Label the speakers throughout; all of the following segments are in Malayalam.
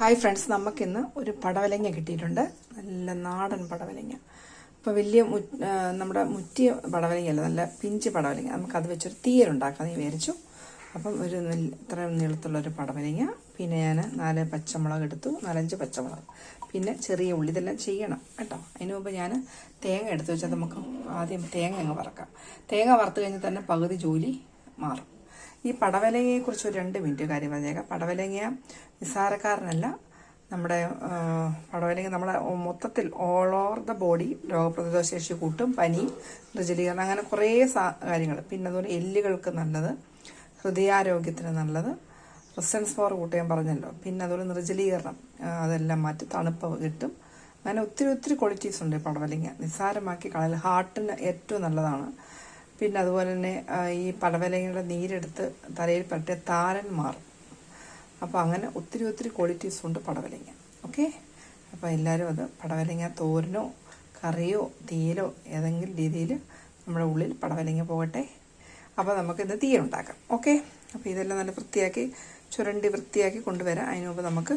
Speaker 1: ഹായ് ഫ്രണ്ട്സ്, നമുക്കിന്ന് ഒരു പടവലങ്ങ കിട്ടിയിട്ടുണ്ട്. നല്ല നാടൻ പടവലങ്ങ. അപ്പോൾ വലിയ നമ്മുടെ മുറ്റിയ പടവലങ്ങയല്ല, നല്ല പിഞ്ച് പടവലങ്ങ. നമുക്കത് വെച്ചൊരു തീയലുണ്ടാക്കാമെന്ന് വിചാരിച്ചു. അപ്പം ഇത്രയും നീളത്തുള്ളൊരു പടവലങ്ങ, പിന്നെ ഞാൻ 4 പച്ചമുളക് എടുത്തു, 4-5 പച്ചമുളക്, പിന്നെ ചെറിയ ഉള്ളി. ഇതെല്ലാം ചെയ്യണം കേട്ടോ. അതിന് മുമ്പ് ഞാൻ തേങ്ങ എടുത്തു വെച്ചാൽ നമുക്ക് ആദ്യം തേങ്ങ അങ്ങ് വറക്കാം. തേങ്ങ വറുത്ത് കഴിഞ്ഞാൽ തന്നെ പകുതി ജോലി മാറും. ഈ പടവലങ്ങയെക്കുറിച്ച് ഒരു 2 മിനിറ്റ് കാര്യം പറഞ്ഞേക്കാം. പടവലങ്ങ നിസ്സാരക്കാരനല്ല. നമ്മുടെ പടവലങ്ങ നമ്മളെ മൊത്തത്തിൽ ഓൾ ഓവർ ദ ബോഡി രോഗപ്രതിരോധ ശേഷി കൂട്ടും, പനി, നിർജ്ജലീകരണം, അങ്ങനെ കുറേ കാര്യങ്ങൾ. പിന്നെ അതുപോലെ എല്ലുകൾക്ക് നല്ലത്, ഹൃദയാരോഗ്യത്തിന് നല്ലത്, റെസിസ്റ്റൻസ് പവർ കൂട്ടും ഞാൻ പറഞ്ഞല്ലോ. പിന്നെ അതുപോലെ നിർജ്ജലീകരണം അതെല്ലാം മാറ്റി തണുപ്പ് കിട്ടും. അങ്ങനെ ഒത്തിരി ക്വാളിറ്റീസ് ഉണ്ട് പടവലങ്ങ. നിസ്സാരമാക്കി കളയൽ, ഹാർട്ടിന് ഏറ്റവും നല്ലതാണ്. പിന്നെ അതുപോലെ തന്നെ ഈ പടവലങ്ങയുടെ നീരെടുത്ത് തലയിൽ പറ്റിയ താരൻ മാറും. അപ്പോൾ അങ്ങനെ ഒത്തിരി ക്വാളിറ്റീസ് ഉണ്ട് പടവലങ്ങ. ഓക്കെ, അപ്പോൾ എല്ലാവരും അത് പടവലങ്ങ തോരനോ കറിയോ തീയലോ ഏതെങ്കിലും രീതിയിൽ നമ്മുടെ ഉള്ളിൽ പടവലങ്ങ പോകട്ടെ. അപ്പോൾ നമുക്കിത് തീയലുണ്ടാക്കാം. ഓക്കെ, അപ്പോൾ ഇതെല്ലാം നല്ല ചുരണ്ടി വൃത്തിയാക്കി കൊണ്ടുവരാം. അതിന് മുമ്പ് നമുക്ക്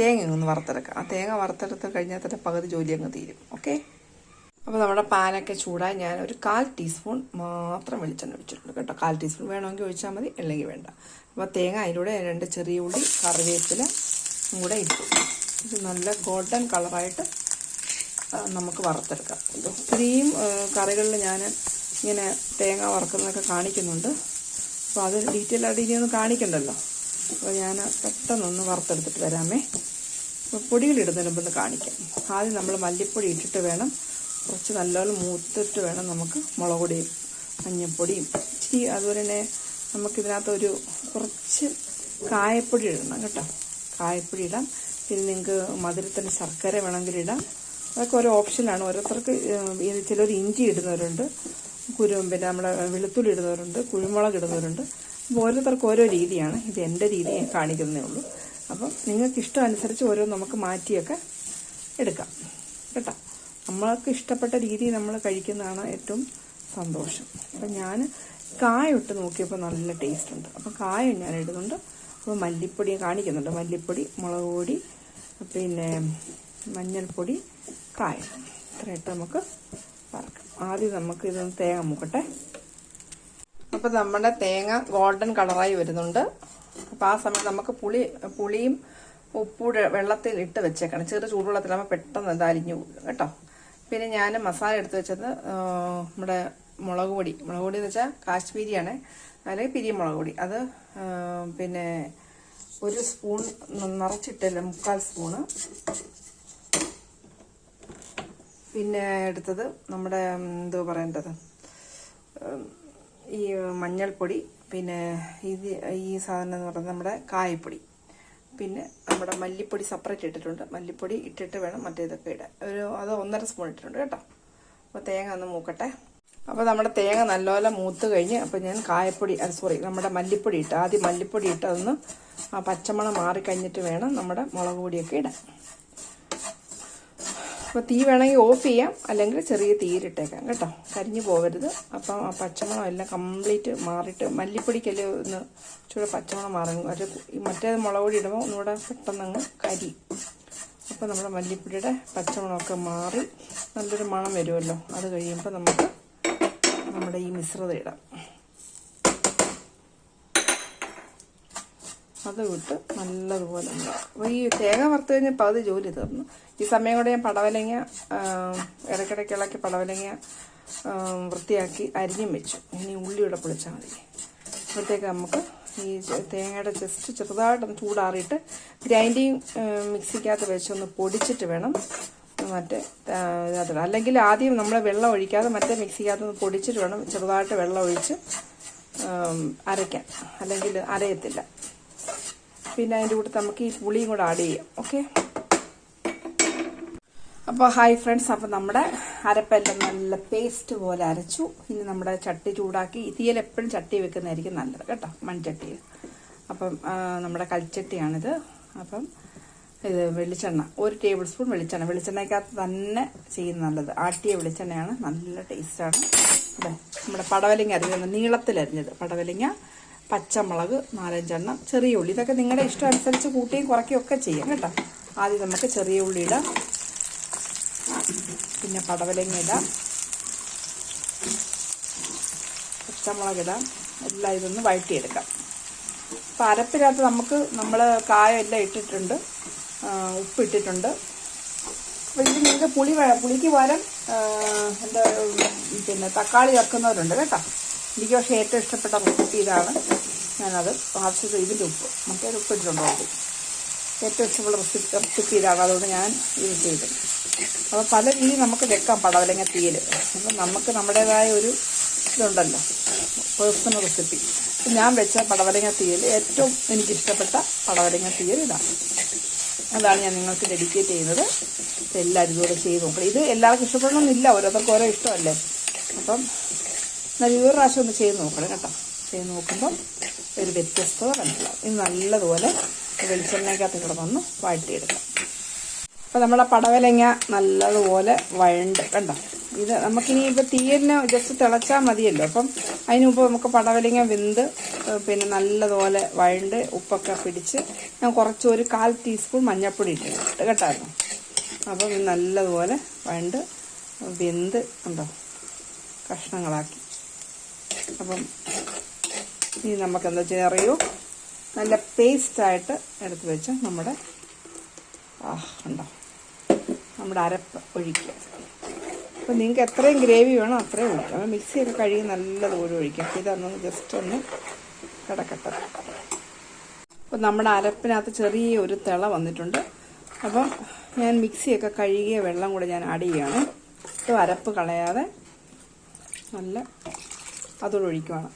Speaker 1: തേങ്ങ ഒന്ന് വറുത്തെടുക്കാം. ആ തേങ്ങ വറുത്തെടുത്ത് കഴിഞ്ഞാൽ തന്നെ പകുതി ജോലി അങ്ങ് തീരും. ഓക്കെ, അപ്പോൾ നമ്മുടെ പാനൊക്കെ ചൂടായി ഞാൻ ഒരു 1/4 ടീസ്പൂൺ മാത്രം വെളിച്ചെണ്ണ ഒഴിച്ചിട്ടുണ്ട് കേട്ടോ. 1/4 ടീസ്പൂൺ വേണമെങ്കിൽ ഒഴിച്ചാൽ മതി, അല്ലെങ്കിൽ വേണ്ട. അപ്പോൾ തേങ്ങ അതിലൂടെ 2 ചെറിയ ഉള്ളി, കറിവേപ്പില കൂടെ ഇട്ടു. ഇത് നല്ല ഗോൾഡൻ കളറായിട്ട് നമുക്ക് വറുത്തെടുക്കാം. ഇത് ഒത്തിരിയും കറികളിൽ ഞാൻ ഇങ്ങനെ തേങ്ങ വറുക്കുന്നതൊക്കെ കാണിക്കുന്നുണ്ട്. അപ്പോൾ അത് ഡീറ്റെയിൽ ആയിട്ട് ഇനിയൊന്നും കാണിക്കണ്ടല്ലോ. അപ്പോൾ ഞാൻ പെട്ടെന്നൊന്ന് വറുത്തെടുത്തിട്ട് വരാമേ. അപ്പോൾ പൊടികളിടുന്നതിന് മുമ്പ് കാണിക്കാം. ആദ്യം നമ്മൾ മല്ലിപ്പൊടി ഇട്ടിട്ട് വേണം, കുറച്ച് നല്ലപോലെ മൂത്തിട്ട് വേണം നമുക്ക് മുളക് പൊടിയും മഞ്ഞൾപ്പൊടിയും ഇച്ചിരി, അതുപോലെ തന്നെ നമുക്കിതിനകത്തൊരു കുറച്ച് കായപ്പൊടി ഇടണം കേട്ടോ. കായപ്പൊടി ഇടാം. പിന്നെ നിങ്ങൾക്ക് മധുരത്തിന് ശർക്കര വേണമെങ്കിൽ ഇടാം. അതൊക്കെ ഓരോ ഓപ്ഷനാണ്. ഓരോരുത്തർക്ക് ചിലർ ഇഞ്ചി ഇടുന്നവരുണ്ട്, പിന്നെ നമ്മുടെ വെളുത്തുള്ളി ഇടുന്നവരുണ്ട്, കുരുമുളക് ഇടുന്നവരുണ്ട്. അപ്പോൾ ഓരോരുത്തർക്ക് ഓരോ രീതിയാണ്. ഇത് എൻ്റെ രീതി കാണിക്കുന്നതേ ഉള്ളൂ. അപ്പം നിങ്ങൾക്ക് ഇഷ്ടം അനുസരിച്ച് ഓരോ നമുക്ക് മാറ്റിയൊക്കെ എടുക്കാം കേട്ടോ. നമ്മൾക്ക് ഇഷ്ടപ്പെട്ട രീതി നമ്മൾ കഴിക്കുന്നതാണ് ഏറ്റവും സന്തോഷം. അപ്പം ഞാൻ കായ ഇട്ട് നോക്കിയപ്പോൾ നല്ല ടേസ്റ്റ് ഉണ്ട്. അപ്പം കായം ഞാൻ ഇടുന്നുണ്ട്. അപ്പോൾ മല്ലിപ്പൊടി കാണിക്കുന്നുണ്ട്. മല്ലിപ്പൊടി, മുളക് പൊടി, പിന്നെ മഞ്ഞൾപ്പൊടി, കായം, ഇത്രയിട്ട് നമുക്ക് വറക്കാം. ആദ്യം നമുക്ക് ഇതൊന്ന് തേങ്ങ മൂക്കട്ടെ. അപ്പം നമ്മുടെ തേങ്ങ ഗോൾഡൻ കളറായി വരുന്നുണ്ട്. അപ്പം ആ സമയത്ത് നമുക്ക് പുളിയും ഉപ്പൂടെ വെള്ളത്തിൽ ഇട്ട് വെച്ചേക്കണം. ചെറു ചൂടുവെള്ളത്തിലാകുമ്പോൾ പെട്ടെന്ന് ഇത് അലിഞ്ഞു പോകും കേട്ടോ. പിന്നെ ഞാൻ മസാല എടുത്ത് വെച്ചത് നമ്മുടെ മുളക് പൊടി എന്ന് വെച്ചാൽ കാശ്മീരിയാണ്, അല്ലെങ്കിൽ പിരിയ മുളക് പൊടി. അത് പിന്നെ 1 സ്പൂൺ നിറച്ചിട്ടില്ല, 3/4 സ്പൂണ്. പിന്നെ എടുത്തത് നമ്മുടെ എന്തോ പറയേണ്ടത്, ഈ മഞ്ഞൾപ്പൊടി, പിന്നെ ഈ സാധനം എന്ന് പറയുന്നത് നമ്മുടെ കായപ്പൊടി, പിന്നെ നമ്മുടെ മല്ലിപ്പൊടി സെപ്പറേറ്റ് ഇട്ടിട്ടുണ്ട്. മല്ലിപ്പൊടി ഇട്ടിട്ട് വേണം മറ്റേതൊക്കെ ഇടാൻ. അത് 1.5 സ്പൂൺ ഇട്ടിട്ടുണ്ട് കേട്ടോ. അപ്പോൾ തേങ്ങ ഒന്ന് മൂക്കട്ടെ. അപ്പോൾ നമ്മുടെ തേങ്ങ നല്ലപോലെ മൂത്ത് കഴിഞ്ഞ് അപ്പോൾ ഞാൻ നമ്മുടെ മല്ലിപ്പൊടി ഇട്ട്, ആദ്യം മല്ലിപ്പൊടി ഇട്ട് അതൊന്ന് ആ പച്ചമണം മാറിക്കഴിഞ്ഞിട്ട് വേണം നമ്മുടെ മുളക് പൊടിയൊക്കെ ഇടാൻ. അപ്പോൾ തീ വേണമെങ്കിൽ ഓഫ് ചെയ്യാം, അല്ലെങ്കിൽ ചെറിയ തീയിലിട്ടേക്കാം കേട്ടോ. കരിഞ്ഞു പോകരുത്. അപ്പം ആ പച്ചമണം എല്ലാം കംപ്ലീറ്റ് മാറിയിട്ട്, മല്ലിപ്പൊടിക്കല്ലേ ഒന്ന് ചൂട് പച്ചമണം മാറും. മറ്റേ മുളക് പൊടി ഇടുമ്പോൾ ഒന്നുകൂടെ പെട്ടെന്നങ്ങ് കരി. അപ്പോൾ നമ്മുടെ മല്ലിപ്പൊടിയുടെ പച്ചമണമൊക്കെ മാറി നല്ലൊരു മണം വരുമല്ലോ. അത് കഴിയുമ്പോൾ നമുക്ക് നമ്മുടെ ഈ മിശ്രിതം ഇടാം. അത് വിട്ട് നല്ലതുപോലെ ഉണ്ടാകും. അപ്പോൾ ഈ തേങ്ങ വറുത്ത് കഴിഞ്ഞാൽ പകുതി ജോലി തീർന്നു. ഈ സമയം കൂടെ ഞാൻ പടവലങ്ങ ഇടയ്ക്കിടയ്ക്ക് ഇളക്കി പടവലങ്ങ വൃത്തിയാക്കി അരിഞ്ഞും വെച്ചു. ഇനി ഉള്ളിയുടെ പൊളിച്ചാൽ മതി. അപ്പോഴത്തേക്ക് നമുക്ക് ഈ തേങ്ങയുടെ ജസ്റ്റ് ചെറുതായിട്ടൊന്ന് ചൂടാറിയിട്ട് ഗ്രൈൻഡിങ് മിക്സിക്കകത്ത് വെച്ചൊന്ന് പൊടിച്ചിട്ട് വേണം മറ്റേ ഇതിനകത്തിടാം. അല്ലെങ്കിൽ ആദ്യം നമ്മൾ വെള്ളം ഒഴിക്കാതെ മറ്റേ മിക്സിക്കകത്ത് പൊടിച്ചിട്ട് വേണം ചെറുതായിട്ട് വെള്ളം ഒഴിച്ച് അരയ്ക്കാൻ, അല്ലെങ്കിൽ അരയത്തില്ല. പിന്നെ അതിൻ്റെ കൂടെ നമുക്ക് ഈ പുളിയും കൂടെ ആഡ് ചെയ്യാം. ഓക്കെ, അപ്പോൾ ഹായ് ഫ്രണ്ട്സ്, അപ്പോൾ നമ്മുടെ അരപ്പെല്ലാം നല്ല പേസ്റ്റ് പോലെ അരച്ചു. ഇനി നമ്മുടെ ചട്ടി ചൂടാക്കി, തീയിൽ എപ്പോഴും ചട്ടി വെക്കുന്നതായിരിക്കും നല്ലത് കേട്ടോ, മൺചട്ടിയിൽ. അപ്പം നമ്മുടെ കൽച്ചട്ടിയാണിത്. അപ്പം ഇത് വെളിച്ചെണ്ണ 1 ടേബിൾ സ്പൂൺ വെളിച്ചെണ്ണയ്ക്കകത്ത് തന്നെ ചെയ്യുന്നത് നല്ലത്. ആട്ടിയ വെളിച്ചെണ്ണയാണ്, നല്ല ടേസ്റ്റാണ്. അതെ, നമ്മുടെ പടവലങ്ങ അരിഞ്ഞത്, നീളത്തിലരിഞ്ഞത് പടവലങ്ങ പച്ചമുളക് 4-5 ചെറിയ ഉള്ളി. ഇതൊക്കെ നിങ്ങളുടെ ഇഷ്ടം അനുസരിച്ച് കൂട്ടുകയും കുറയ്ക്കുകയും ഒക്കെ ചെയ്യാം കേട്ടോ. ആദ്യം നമുക്ക് ചെറിയ ഉള്ളി ഇടാം, പിന്നെ പടവലങ്ങ ഇടാം, പച്ചമുളക് ഇടാം. എല്ലാം ഇതൊന്ന് വഴറ്റിയെടുക്കാം. അപ്പോൾ അരപ്പിനകത്ത് നമ്മൾ കായം എല്ലാം ഇട്ടിട്ടുണ്ട്, ഉപ്പിട്ടിട്ടുണ്ട്. അപ്പോൾ ഇത് നിങ്ങൾക്ക് പുളിക്ക് പകരം പിന്നെ തക്കാളി ചേർക്കുന്നവരുണ്ട് കേട്ടോ. എനിക്ക് പക്ഷേ ഏറ്റവും ഇഷ്ടപ്പെട്ട റെസിപ്പി ഇതാണ്. ഞാനത് ആവശ്യത്തിന് ഇതിൻ്റെ ഉപ്പ് മറ്റേ ഉപ്പിട്ടിട്ടുണ്ടോ ഏറ്റവും ഇഷ്ടമുള്ള റെസിപ്പി ഇതാണ്. അതുകൊണ്ട് ഞാൻ ഇത് ചെയ്തു. അപ്പോൾ പല രീതി നമുക്ക് വെക്കാം പടവലങ്ങ തീയൽ. അപ്പം നമുക്ക് നമ്മുടേതായ ഒരു ഇതുണ്ടല്ലോ, പേഴ്സണൽ റെസിപ്പി. ഞാൻ വെച്ച പടവലങ്ങ തീയൽ ഏറ്റവും എനിക്കിഷ്ടപ്പെട്ട പടവലങ്ങ തീയൽ അതാണ് ഞാൻ നിങ്ങൾക്ക് ഡെഡിക്കേറ്റ് ചെയ്യുന്നത്. എല്ലാവരും ഇതുകൂടെ ചെയ്ത് നോക്കണം. ഇത് എല്ലാവർക്കും ഇഷ്ടപ്പെടണമെന്നില്ല, ഓരോരുത്തർക്കും ഓരോ ഇഷ്ടമല്ലേ. അപ്പം എന്നാൽ ഒരു പ്രാവശ്യം ഒന്ന് ചെയ്ത് നോക്കണം കേട്ടോ. ചെയ്ത് നോക്കുമ്പോൾ ഒരു വ്യത്യസ്തത മനസ്സിലാവും. ഇത് നല്ലതുപോലെ വെളിച്ചെണ്ണയ്ക്കകത്ത് കൂടെ വന്ന് വഴറ്റിയെടുക്കാം. അപ്പോൾ നമ്മുടെ പടവലങ്ങ നല്ലതുപോലെ വഴണ്ട് കണ്ടോ. ഇത് നമുക്കിനി ഇപ്പോൾ തീയലിന് ജസ്റ്റ് തിളച്ചാൽ മതിയല്ലോ. അപ്പം അതിന് മുമ്പ് നമുക്ക് പടവലങ്ങ വെന്ത് പിന്നെ നല്ലതുപോലെ വഴണ്ട് ഉപ്പൊക്കെ പിടിച്ച് ഞാൻ കുറച്ച് ഒരു 1/4 ടീസ്പൂൺ മഞ്ഞൾപ്പൊടി ഇട്ടിട്ട് കേട്ടായിരുന്നു. അപ്പം ഇത് നല്ലതുപോലെ വഴണ്ട് വെന്ത് ഉണ്ടോ കഷ്ണങ്ങളാക്കി. അപ്പം ഇനി നമുക്കെന്താ വെച്ചാൽ അറിയൂ, നല്ല പേസ്റ്റായിട്ട് എടുത്ത് വെച്ച് നമ്മുടെ ഉണ്ടോ നമ്മുടെ അരപ്പ് ഒഴിക്കുക. അപ്പോൾ നിങ്ങൾക്ക് എത്രയും ഗ്രേവി വേണോ അത്രയും ഒഴിക്കാം. അപ്പോൾ മിക്സിയൊക്കെ കഴുകി നല്ലതുപോലെ ഒഴിക്കാം. ഇതൊന്ന് ജസ്റ്റ് ഒന്ന് കിടക്കട്ടെ. അപ്പോൾ നമ്മുടെ അരപ്പിനകത്ത് ചെറിയൊരു തിള വന്നിട്ടുണ്ട്. അപ്പം ഞാൻ മിക്സിയൊക്കെ കഴുകിയ വെള്ളം കൂടെ ഞാൻ ആഡ് ചെയ്യുകയാണ്. ഇപ്പോൾ അരപ്പ് കളയാതെ നല്ല അതോടെ ഒഴിക്കുവാണ്.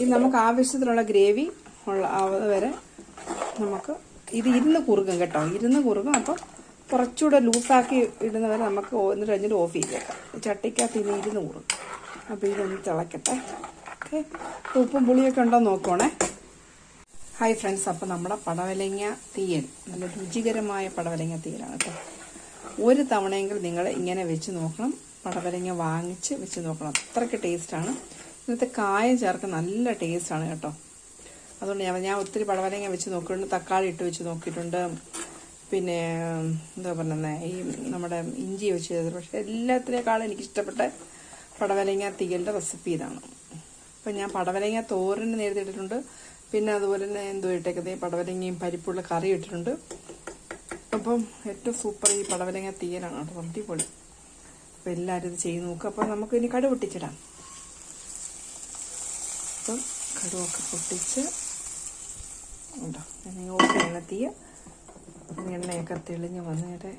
Speaker 1: ഇത് നമുക്ക് ആവശ്യത്തിനുള്ള ഗ്രേവി വരെ നമുക്ക് ഇത് ഇരുന്ന് കുറുകും കേട്ടോ, ഇരുന്ന് കുറുകും. അപ്പം കുറച്ചുകൂടെ ലൂസാക്കി ഇടുന്നവരെ നമുക്ക് എന്നിട്ട് കഴിഞ്ഞിട്ട് ഓഫ് ചെയ്തേക്കാം. ചട്ടിക്കകത്ത് ഇനി ഇരുന്ന് കുറുകും. അപ്പോൾ ഇതൊന്ന് തിളക്കട്ടെ. ഓക്കെ, ഉപ്പും പുളിയൊക്കെ ഉണ്ടോ നോക്കണേ. ഹായ് ഫ്രണ്ട്സ്, അപ്പോൾ നമ്മുടെ പടവലങ്ങ തീയൽ നല്ല രുചികരമായ പടവലങ്ങ തീയലാണ് കേട്ടോ. ഒരു തവണയെങ്കിലും നിങ്ങൾ ഇങ്ങനെ വെച്ച് നോക്കണം. പടവലങ്ങ വാങ്ങിച്ച് വെച്ച് നോക്കണം, അത്രയ്ക്ക് ടേസ്റ്റാണ്. ഇന്നത്തെ കായം ചേർക്കാൻ നല്ല ടേസ്റ്റാണ് കേട്ടോ. അതുകൊണ്ട് ഞാൻ ഒത്തിരി പടവലങ്ങ വെച്ച് നോക്കിയിട്ടുണ്ട്, തക്കാളി ഇട്ട് വെച്ച് നോക്കിയിട്ടുണ്ട്, പിന്നെ എന്താ പറയുന്നത് ഈ നമ്മുടെ ഇഞ്ചി വെച്ച് ചെയ്തത്. പക്ഷേ എല്ലാത്തിനേക്കാളും എനിക്കിഷ്ടപ്പെട്ട പടവലങ്ങ തീയലിൻ്റെ റെസിപ്പി ഇതാണ്. അപ്പം ഞാൻ പടവലങ്ങ തോരന് നേരത്തെ ഇട്ടിട്ടുണ്ട്, പിന്നെ അതുപോലെ തന്നെ എന്തോ ഇട്ടേക്കുന്നത് പടവലങ്ങയും പരിപ്പുള്ള കറി ഇട്ടിട്ടുണ്ട്. അപ്പം ഏറ്റവും സൂപ്പർ ഈ പടവലങ്ങ തീയലാണ് കേട്ടോ, അടിപൊളി. അപ്പോൾ എല്ലാവരും ഇത് ചെയ്ത് നോക്കുക. അപ്പോൾ നമുക്ക് ഇനി കടുക് പൊട്ടിച്ചിടാം. അപ്പം കടുവൊക്കെ പൊട്ടിച്ച് ഉണ്ടോ എണ്ണ തീയ എണ്ണയൊക്കെ തെളിഞ്ഞ് വന്നിട്ട്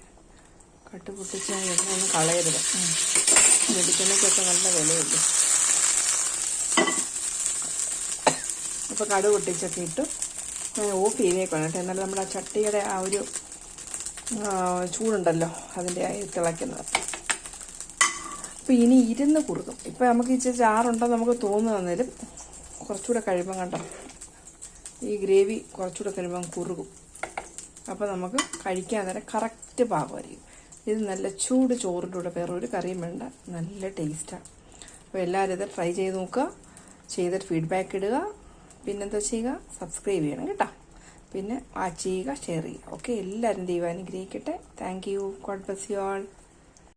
Speaker 1: കട്ട് പൊട്ടിച്ച് എണ്ണ ഒന്നും കളയരുത്. വെളിച്ചെണ്ണയ്ക്കൊക്കെ നല്ല വിലയുള്ളൂ. അപ്പോൾ കടുക് പൊട്ടിച്ചൊക്കെ ഇട്ട് ഞാൻ ഓഫ് ചെയ്തേക്കാണ് കേട്ടോ. എന്നാലും നമ്മുടെ ആ ചട്ടിയുടെ ആ ഒരു ചൂടുണ്ടല്ലോ അതിൻ്റെ തിളയ്ക്കുന്നത്. അപ്പോൾ ഇനി ഇരുന്ന് കുറുകും. ഇപ്പോൾ നമുക്ക് ഇച്ചിരി ചാറുണ്ടെന്ന് നമുക്ക് തോന്നുന്നതിലും കുറച്ചുകൂടെ കഴിയുമ്പം കണ്ടോ ഈ ഗ്രേവി കുറച്ചുകൂടെ കഴിയുമ്പം കുറുകും. അപ്പോൾ നമുക്ക് കഴിക്കാൻ നേരം കറക്റ്റ് പാകമായിരിക്കും. ഇത് നല്ല ചൂട് ചോറിൻ്റെ കൂടെ വേറെ ഒരു കറിയും വേണ്ട, നല്ല ടേസ്റ്റാണ്. അപ്പോൾ എല്ലാവരും ഇത് ട്രൈ ചെയ്ത് നോക്കുക, ചെയ്തിട്ട് ഫീഡ്ബാക്ക് ഇടുക. പിന്നെന്താ ചെയ്യുക, സബ്സ്ക്രൈബ് ചെയ്യണം കേട്ടോ. പിന്നെ വാച്ച് ചെയ്യുക, ഷെയർ ചെയ്യുക. ഓക്കെ, എല്ലാവരും ദൈവം അനുഗ്രഹിക്കട്ടെ. Thank you. God bless you all.